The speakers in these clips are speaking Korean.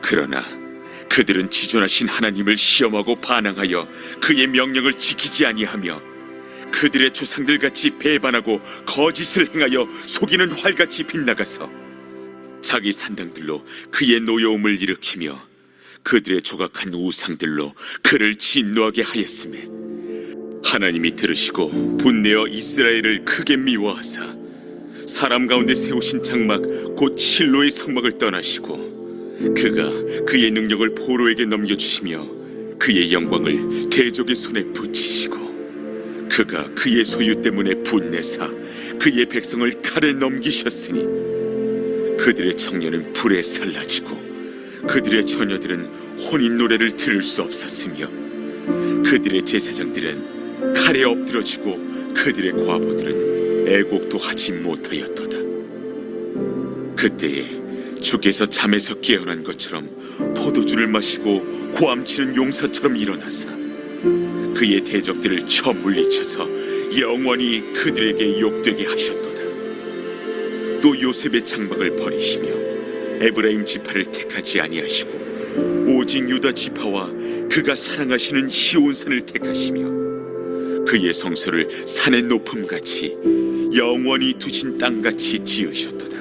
그러나 그들은 지존하신 하나님을 시험하고 반항하여 그의 명령을 지키지 아니하며 그들의 조상들 같이 배반하고 거짓을 행하여 속이는 활같이 빗나가서 자기 산당들로 그의 노여움을 일으키며 그들의 조각한 우상들로 그를 진노하게 하였으매 하나님이 들으시고 분내어 이스라엘을 크게 미워하사 사람 가운데 세우신 장막 곧 실로의 성막을 떠나시고 그가 그의 능력을 포로에게 넘겨주시며 그의 영광을 대적의 손에 붙이시고 그가 그의 소유 때문에 분내사 그의 백성을 칼에 넘기셨으니 그들의 청년은 불에 살라지고 그들의 처녀들은 혼인 노래를 들을 수 없었으며 그들의 제사장들은 칼에 엎드러지고 그들의 과부들은 애곡도 하지 못하였도다. 그때에 주께서 잠에서 깨어난 것처럼 포도주를 마시고 고함치는 용사처럼 일어나사 그의 대적들을 쳐 물리쳐서 영원히 그들에게 욕되게 하셨도다. 또 요셉의 장막을 버리시며 에브라임 지파를 택하지 아니하시고 오직 유다 지파와 그가 사랑하시는 시온산을 택하시며 그의 성소를 산의 높음같이 영원히 두신 땅같이 지으셨도다.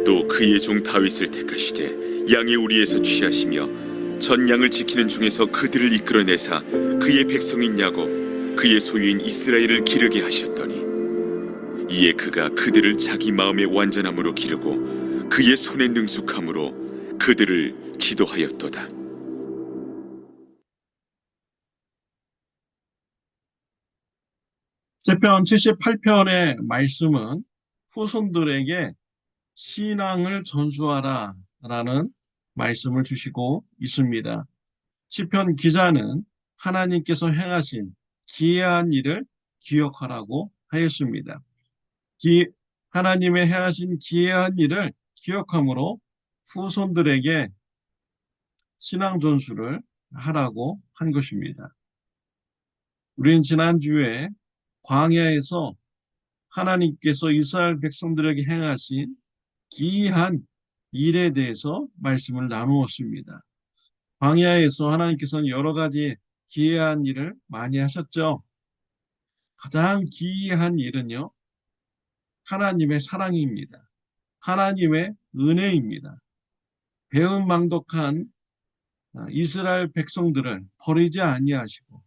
또 그의 종 다윗을 택하시되 양의 우리에서 취하시며 전 양을 지키는 중에서 그들을 이끌어내사 그의 백성인 야곱 그의 소유인 이스라엘을 기르게 하셨더니 이에 그가 그들을 자기 마음의 완전함으로 기르고 그의 손의 능숙함으로 그들을 지도하였도다. 시편 78편의 말씀은 후손들에게 신앙을 전수하라 라는 말씀을 주시고 있습니다. 시편 기자는 하나님께서 행하신 기이한 일을 기억하라고 하였습니다. 하나님의 행하신 기이한 일을 기억함으로 후손들에게 신앙 전수를 하라고 한 것입니다. 우리는 지난주에 광야에서 하나님께서 이스라엘 백성들에게 행하신 기이한 일에 대해서 말씀을 나누었습니다. 광야에서 하나님께서는 여러 가지 기이한 일을 많이 하셨죠. 가장 기이한 일은요, 하나님의 사랑입니다. 하나님의 은혜입니다. 배은망덕한 이스라엘 백성들을 버리지 아니하시고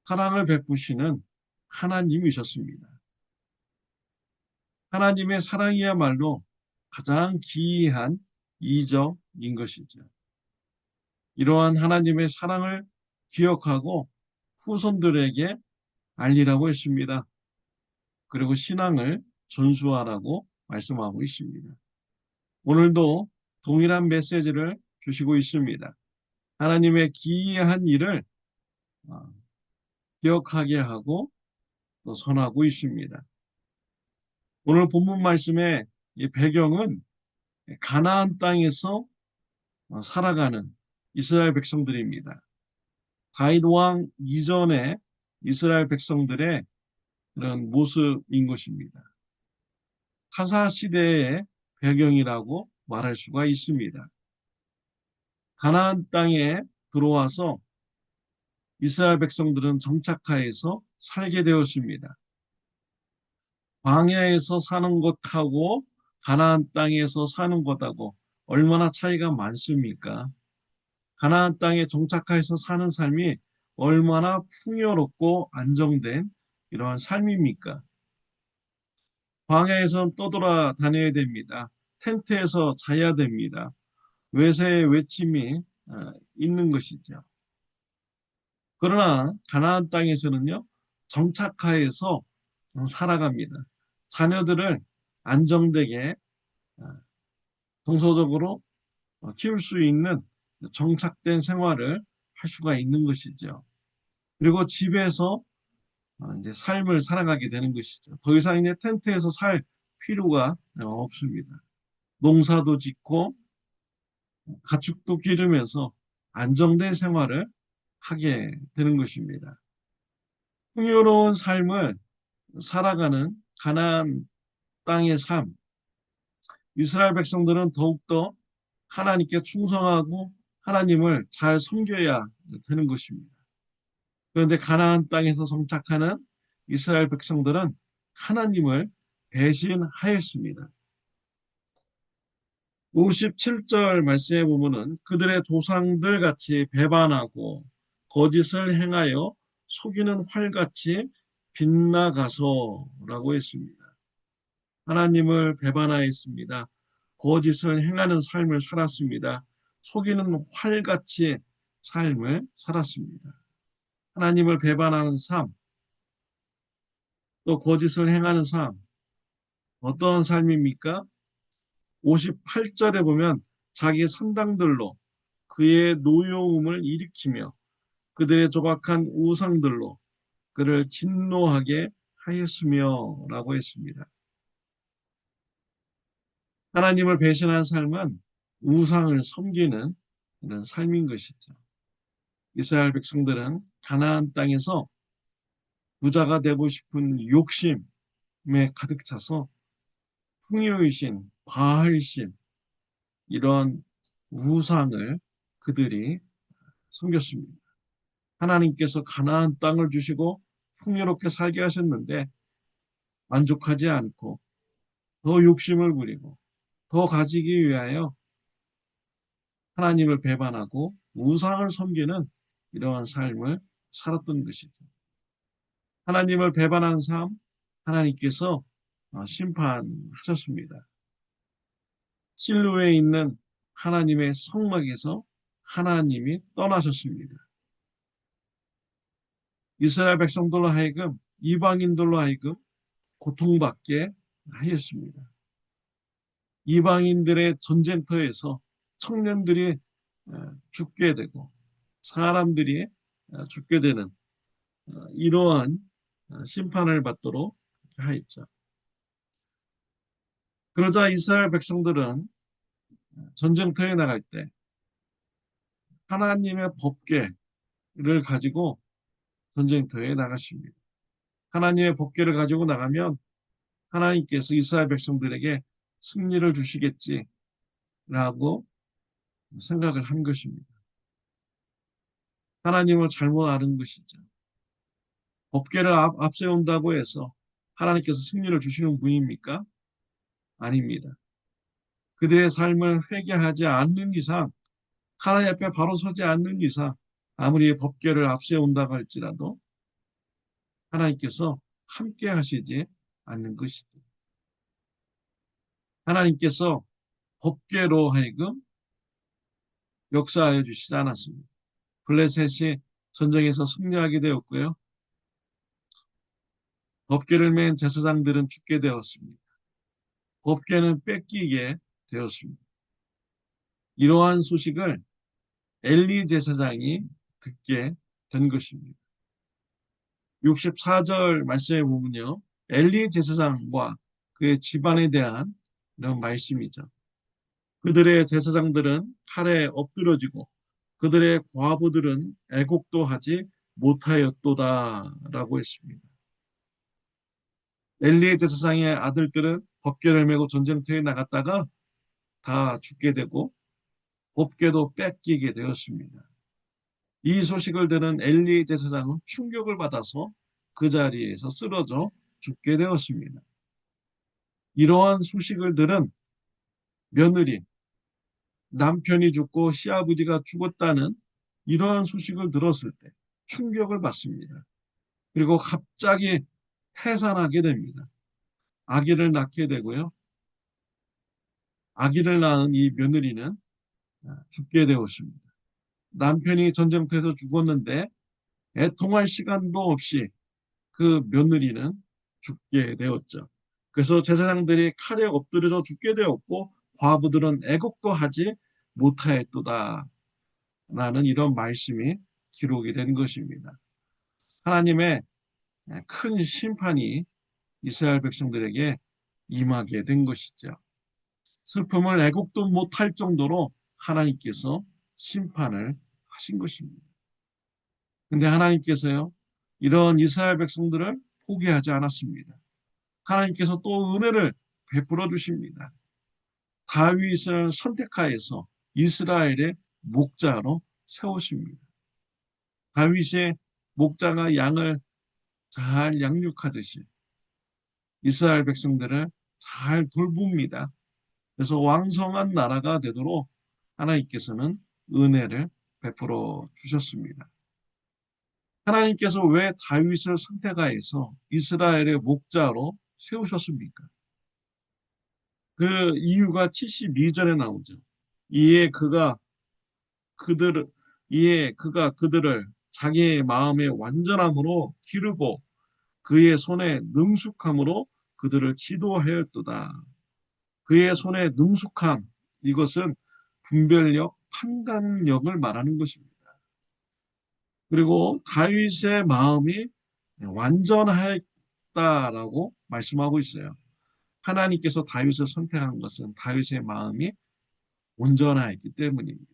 사랑을 베푸시는 하나님이셨습니다. 하나님의 사랑이야말로 가장 기이한 이적인 것이죠. 이러한 하나님의 사랑을 기억하고 후손들에게 알리라고 했습니다. 그리고 신앙을 전수하라고 말씀하고 있습니다. 오늘도 동일한 메시지를 주시고 있습니다. 하나님의 기이한 일을 기억하게 하고 또 선하고 있습니다. 오늘 본문 말씀의 배경은 가나안 땅에서 살아가는 이스라엘 백성들입니다. 다윗 왕 이전의 이스라엘 백성들의 그런 모습인 것입니다. 타사 시대의 배경이라고 말할 수가 있습니다. 가나안 땅에 들어와서 이스라엘 백성들은 정착하여서 살게 되었습니다. 광야에서 사는 것하고 가나안 땅에서 사는 것하고 얼마나 차이가 많습니까? 가나안 땅에 정착해서 사는 삶이 얼마나 풍요롭고 안정된 이러한 삶입니까? 광야에서는 떠돌아다녀야 됩니다. 텐트에서 자야 됩니다. 외세의 외침이 있는 것이죠. 그러나 가나안 땅에서는요, 정착하여서 살아갑니다. 자녀들을 안정되게 동서적으로 키울 수 있는 정착된 생활을 할 수가 있는 것이죠. 그리고 집에서 이제 삶을 살아가게 되는 것이죠. 더 이상 이제 텐트에서 살 필요가 없습니다. 농사도 짓고 가축도 기르면서 안정된 생활을 하게 되는 것입니다. 풍요로운 삶을 살아가는 가나안 땅의 삶, 이스라엘 백성들은 더욱더 하나님께 충성하고 하나님을 잘 섬겨야 되는 것입니다. 그런데 가나안 땅에서 정착하는 이스라엘 백성들은 하나님을 배신하였습니다. 57절 말씀에 보면은 그들의 조상들 같이 배반하고 거짓을 행하여 속이는 활같이 빗나가서라고 했습니다. 하나님을 배반하였습니다. 거짓을 행하는 삶을 살았습니다. 속이는 활같이 삶을 살았습니다. 하나님을 배반하는 삶, 또 거짓을 행하는 삶, 어떤 삶입니까? 58절에 보면 자기 선당들로 그의 노여움을 일으키며 그들의 조각한 우상들로 그를 진노하게 하였으며 라고 했습니다. 하나님을 배신한 삶은 우상을 섬기는 그런 삶인 것이죠. 이스라엘 백성들은 가나안 땅에서 부자가 되고 싶은 욕심에 가득 차서 풍요의신, 바알신 이런 우상을 그들이 섬겼습니다. 하나님께서 가나안 땅을 주시고 풍요롭게 살게 하셨는데 만족하지 않고 더 욕심을 부리고 더 가지기 위하여 하나님을 배반하고 우상을 섬기는 이러한 삶을 살았던 것이죠. 하나님을 배반한 삶, 하나님께서 심판하셨습니다. 실로에 있는 하나님의 성막에서 하나님이 떠나셨습니다. 이스라엘 백성들로 하여금 이방인들로 하여금 고통받게 하였습니다. 이방인들의 전쟁터에서 청년들이 죽게 되고 사람들이 죽게 되는 이러한 심판을 받도록 하였죠. 그러자 이스라엘 백성들은 전쟁터에 나갈 때 하나님의 법궤를 가지고 전쟁터에 나갔습니다. 하나님의 법궤를 가지고 나가면 하나님께서 이스라엘 백성들에게 승리를 주시겠지라고 생각을 한 것입니다. 하나님을 잘못 아는 것이죠. 법궤를 앞세운다고 해서 하나님께서 승리를 주시는 분입니까? 아닙니다. 그들의 삶을 회개하지 않는 이상, 하나님 앞에 바로 서지 않는 이상, 아무리 법궤를 앞세운다고 할지라도 하나님께서 함께 하시지 않는 것이죠. 하나님께서 법궤로 하여금 역사하여 주시지 않았습니다. 블레셋이 전쟁에서 승리하게 되었고요. 법궤를 맨 제사장들은 죽게 되었습니다. 법궤는 뺏기게 되었습니다. 이러한 소식을 엘리 제사장이 듣게 된 것입니다. 64절 말씀에 보면요. 엘리 제사장과 그의 집안에 대한 이런 말씀이죠. 그들의 제사장들은 칼에 엎드러지고 그들의 과부들은 애곡도 하지 못하였도다 라고 했습니다. 엘리의 제사장의 아들들은 법궤를 메고 전쟁터에 나갔다가 다 죽게 되고 법궤도 뺏기게 되었습니다. 이 소식을 들은 엘리 제사장은 충격을 받아서 그 자리에서 쓰러져 죽게 되었습니다. 이러한 소식을 들은 며느리, 남편이 죽고 시아버지가 죽었다는 이러한 소식을 들었을 때 충격을 받습니다. 그리고 갑자기 해산하게 됩니다. 아기를 낳게 되고요. 아기를 낳은 이 며느리는 죽게 되었습니다. 남편이 전쟁터에서 죽었는데 애통할 시간도 없이 그 며느리는 죽게 되었죠. 그래서 제사장들이 칼에 엎드려져 죽게 되었고 과부들은 애곡도 하지 못하였도다 라는 이런 말씀이 기록이 된 것입니다. 하나님의 큰 심판이 이스라엘 백성들에게 임하게 된 것이죠. 슬픔을 애곡도 못할 정도로 하나님께서 심판을 하신 것입니다. 근데 하나님께서요, 이런 이스라엘 백성들을 포기하지 않았습니다. 하나님께서 또 은혜를 베풀어 주십니다. 다윗을 선택하여서 이스라엘의 목자로 세우십니다. 다윗의 목자가 양을 잘 양육하듯이 이스라엘 백성들을 잘 돌봅니다. 그래서 왕성한 나라가 되도록 하나님께서는 은혜를 베풀어 주셨습니다. 하나님께서 왜 다윗을 선택하여서 이스라엘의 목자로 세우셨습니까? 그 이유가 72절에 나오죠. 이에 그가 그들을 이에 그가 그들을 자기의 마음의 완전함으로 기르고 그의 손에 능숙함으로 그들을 지도하였도다. 그의 손에 능숙함, 이것은 분별력, 판단력을 말하는 것입니다. 그리고 다윗의 마음이 완전하였다라고 말씀하고 있어요. 하나님께서 다윗을 선택한 것은 다윗의 마음이 온전하였기 때문입니다.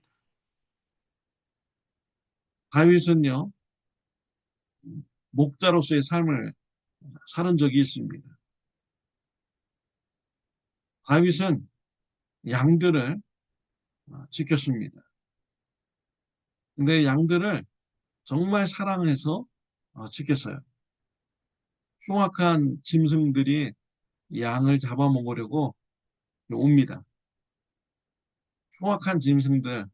다윗은요, 목자로서의 삶을 사는 적이 있습니다. 다윗은 양들을 지켰습니다. 근데 양들을 정말 사랑해서 지켰어요. 흉악한 짐승들이 양을 잡아먹으려고 옵니다. 흉악한 짐승들,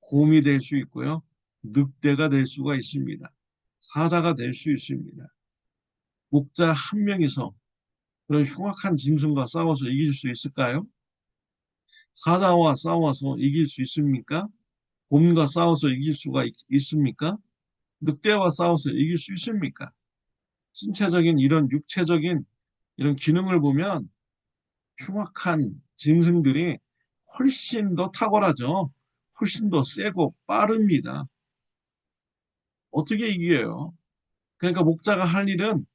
곰이 될 수 있고요. 늑대가 될 수가 있습니다. 사자가 될 수 있습니다. 목자 한 명이서 그런 흉악한 짐승과 싸워서 이길 수 있을까요? 사자와 싸워서 이길 수 있습니까? 곰과 싸워서 이길 수가 있습니까? 늑대와 싸워서 이길 수 있습니까? 신체적인 이런 육체적인 이런 기능을 보면 흉악한 짐승들이 훨씬 더 탁월하죠. 훨씬 더 세고 빠릅니다. 어떻게 이겨요? 그러니까 목자가 할 일은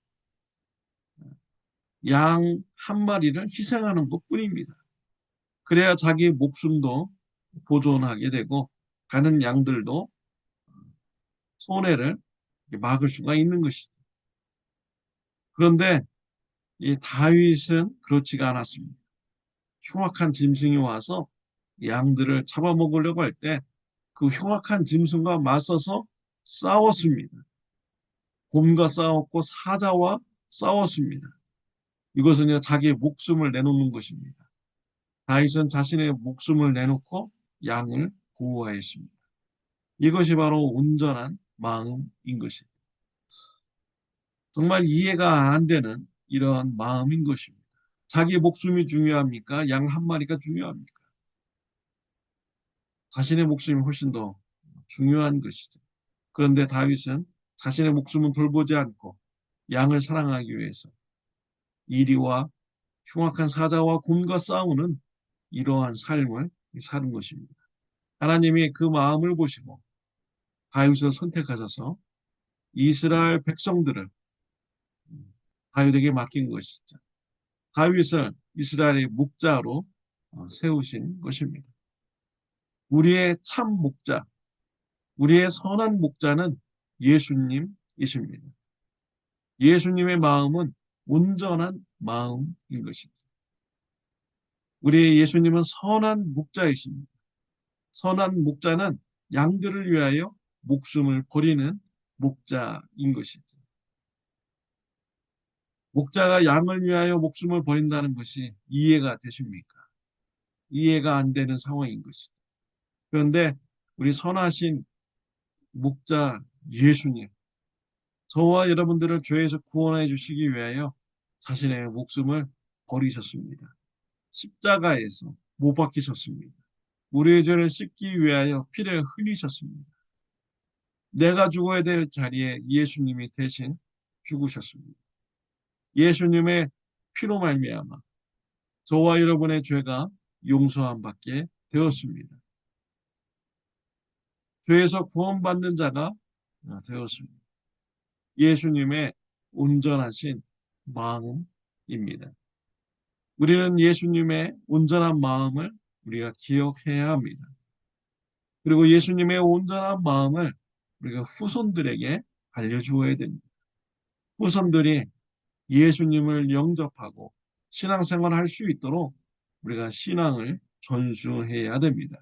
양 한 마리를 희생하는 것뿐입니다. 그래야 자기 목숨도 보존하게 되고 가는 양들도 손해를 막을 수가 있는 것이죠. 그런데 이 다윗은 그렇지가 않았습니다. 흉악한 짐승이 와서 양들을 잡아먹으려고 할 때 그 흉악한 짐승과 맞서서 싸웠습니다. 곰과 싸웠고 사자와 싸웠습니다. 이것은 자기의 목숨을 내놓는 것입니다. 다윗은 자신의 목숨을 내놓고 양을 보호하였습니다. 이것이 바로 온전한 마음인 것입니다. 정말 이해가 안 되는 이러한 마음인 것입니다. 자기 목숨이 중요합니까? 양 한 마리가 중요합니까? 자신의 목숨이 훨씬 더 중요한 것이죠. 그런데 다윗은 자신의 목숨은 돌보지 않고 양을 사랑하기 위해서 이리와 흉악한 사자와 곰과 싸우는 이러한 삶을 사는 것입니다. 하나님이 그 마음을 보시고 다윗을 선택하셔서 이스라엘 백성들을 다윗에게 맡긴 것이죠. 다윗을 이스라엘의 목자로 세우신 것입니다. 우리의 참 목자, 우리의 선한 목자는 예수님이십니다. 예수님의 마음은 온전한 마음인 것입니다. 우리의 예수님은 선한 목자이십니다. 선한 목자는 양들을 위하여 목숨을 버리는 목자인 것이죠. 목자가 양을 위하여 목숨을 버린다는 것이 이해가 되십니까? 이해가 안 되는 상황인 것이죠. 그런데 우리 선하신 목자 예수님, 저와 여러분들을 죄에서 구원해 주시기 위하여 자신의 목숨을 버리셨습니다. 십자가에서 못 박히셨습니다. 우리의 죄를 씻기 위하여 피를 흘리셨습니다. 내가 죽어야 될 자리에 예수님이 대신 죽으셨습니다. 예수님의 피로 말미암아 저와 여러분의 죄가 용서함 받게 되었습니다. 죄에서 구원받는 자가 되었습니다. 예수님의 온전하신 마음입니다. 우리는 예수님의 온전한 마음을 우리가 기억해야 합니다. 그리고 예수님의 온전한 마음을 우리가 후손들에게 알려주어야 됩니다. 후손들이 예수님을 영접하고 신앙생활을 할 수 있도록 우리가 신앙을 전수해야 됩니다.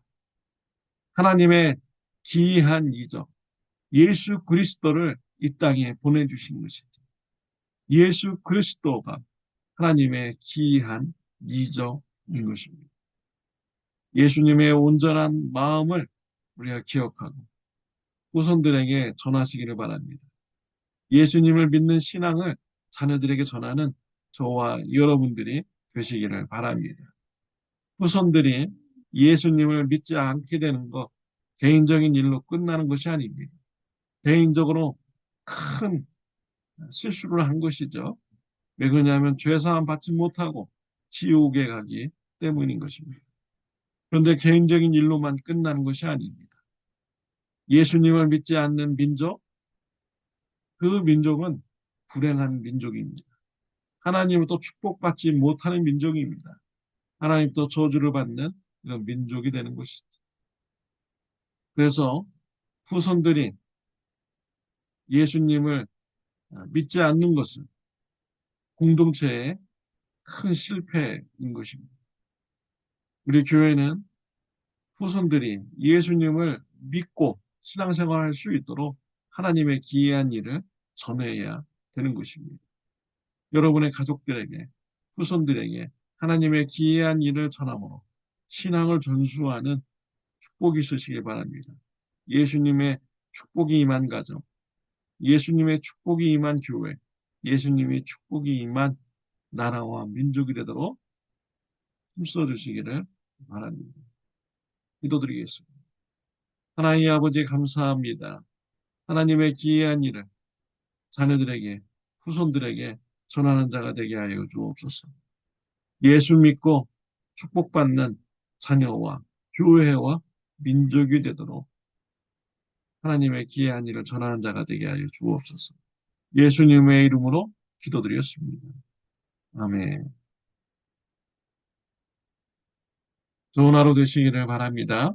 하나님의 기이한 이적, 예수 그리스도를 이 땅에 보내주신 것이죠. 예수 그리스도가 하나님의 기이한 이적인 것입니다. 예수님의 온전한 마음을 우리가 기억하고 후손들에게 전하시기를 바랍니다. 예수님을 믿는 신앙을 자녀들에게 전하는 저와 여러분들이 되시기를 바랍니다. 후손들이 예수님을 믿지 않게 되는 것, 개인적인 일로 끝나는 것이 아닙니다. 개인적으로 큰 실수를 한 것이죠. 왜 그러냐면 죄사함 받지 못하고 지옥에 가기 때문인 것입니다. 그런데 개인적인 일로만 끝나는 것이 아닙니다. 예수님을 믿지 않는 민족, 그 민족은 불행한 민족입니다. 하나님을 또 축복받지 못하는 민족입니다. 하나님 또 저주를 받는 이런 민족이 되는 것이죠. 그래서 후손들이 예수님을 믿지 않는 것은 공동체의 큰 실패인 것입니다. 우리 교회는 후손들이 예수님을 믿고 신앙생활할 수 있도록 하나님의 기이한 일을 전해야 되는 것입니다. 여러분의 가족들에게, 후손들에게 하나님의 기이한 일을 전함으로 신앙을 전수하는 축복이 있으시길 바랍니다. 예수님의 축복이 임한 가정, 예수님의 축복이 임한 교회, 예수님의 축복이 임한 나라와 민족이 되도록 힘써 주시기를 바랍니다. 기도드리겠습니다. 하나님 아버지 감사합니다. 하나님의 기이한 일을 자녀들에게, 후손들에게 전하는 자가 되게 하여 주옵소서. 예수 믿고 축복받는 자녀와 교회와 민족이 되도록 하나님의 기이한 일을 전하는 자가 되게 하여 주옵소서. 예수님의 이름으로 기도드렸습니다. 아멘. 좋은 하루 되시기를 바랍니다.